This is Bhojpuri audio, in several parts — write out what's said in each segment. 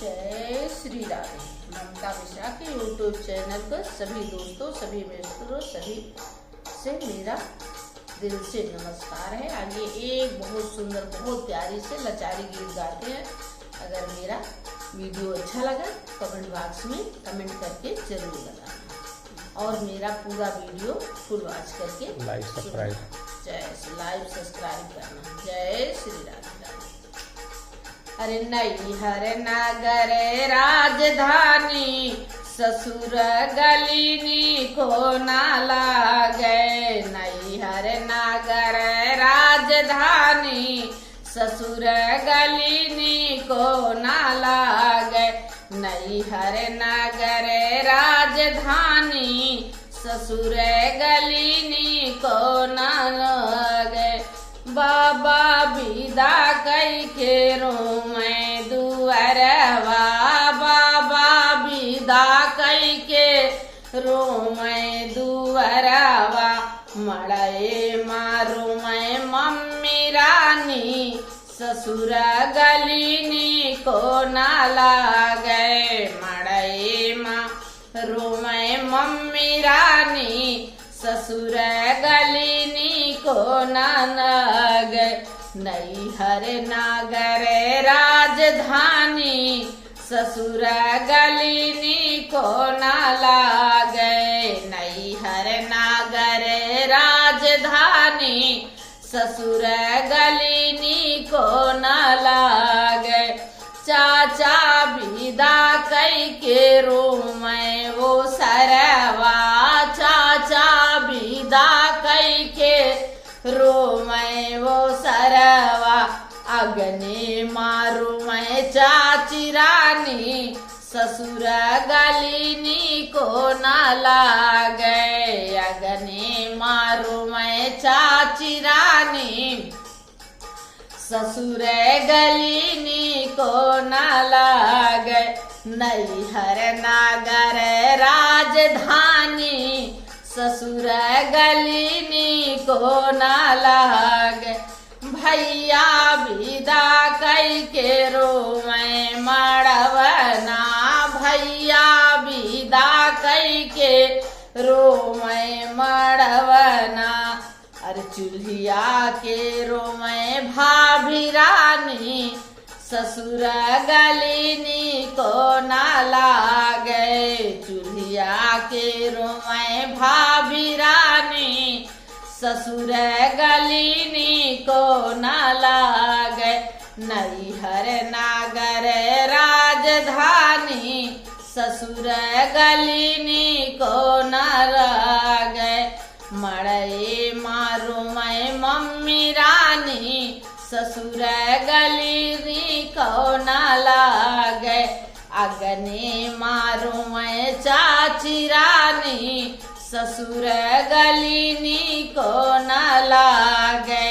जय श्री राधे। ममता मिश्रा के यूट्यूब चैनल पर सभी दोस्तों, सभी मित्रों, सभी से मेरा दिल से नमस्कार है। आगे एक बहुत सुंदर, बहुत प्यारी से लचारी गीत गाते हैं। अगर मेरा वीडियो अच्छा लगा कमेंट बॉक्स में कमेंट करके जरूर बताना और मेरा पूरा वीडियो फुल वॉच करके लाइक सब्सक्राइब करना। जय श्री राधे। अरे नैहर नगर राजधानी ससुर गलिनी को ना लागे। नैहर नगर राजधानी ससुर गलिनी को ना लागे। नैहर नगर राजधानी ससुर गलिनी को ना लागे। बाबा विदा कई के रोमै दुअरवा। बाबा विदा कई के रोमै दुअरवा। मड़े मारू मैं मम्मी रानी ससुर गलिनी को ना लागे। मड़े मारू मैं मम्मी रानी ससुर गलिनी को ना लागे। नैहर नगर राजधानी ससुर गलिनी को ना लागे। नैहर नगर राजधानी ससुर गलिनी को ना लागे। चाचा विदा कई के रोमै वो सरवा। चाचा विदा कई के रोमै वो सरवा। अग्नि मारू मैं चाची रानी ससुर गलिनी को ना लागे। अग्नि मारू मैं चाची रानी ससुर गलिनी को ना लागे। नैहर नगर राजधानी ससुर गलिनी को ना लागे। भैया विदा कई के रोमै मड़वना। भैया विदा कई के रोमै मड़वना। अरे चूल्हिया के रोमै भाभी रानी ससुर गलिनी को ना लागे। चूल्हिया के रोमै भाभी रानी ससुर गलिनी को ना लागे। नैहर नगर राजधानी ससुर गलिनी को ना लागे। मड़े मारू मैं मम्मी रानी ससुर गलिनी को ना लागे। अग्नि मारू मैं चाची रानी ससुर गलिनी को ना लागे।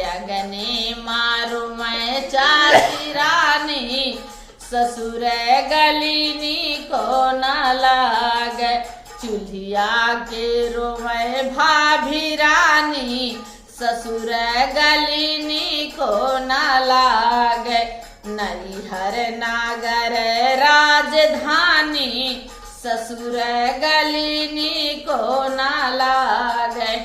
अग्नि मारू मैं चाची रानी ससुर गलिनी को ना लागे। चूल्हिया के रोमै भाभी रानी ससुर गलिनी को ना लागे। नैहर नगर राजधानी ससुर गलिनी को ना लागे।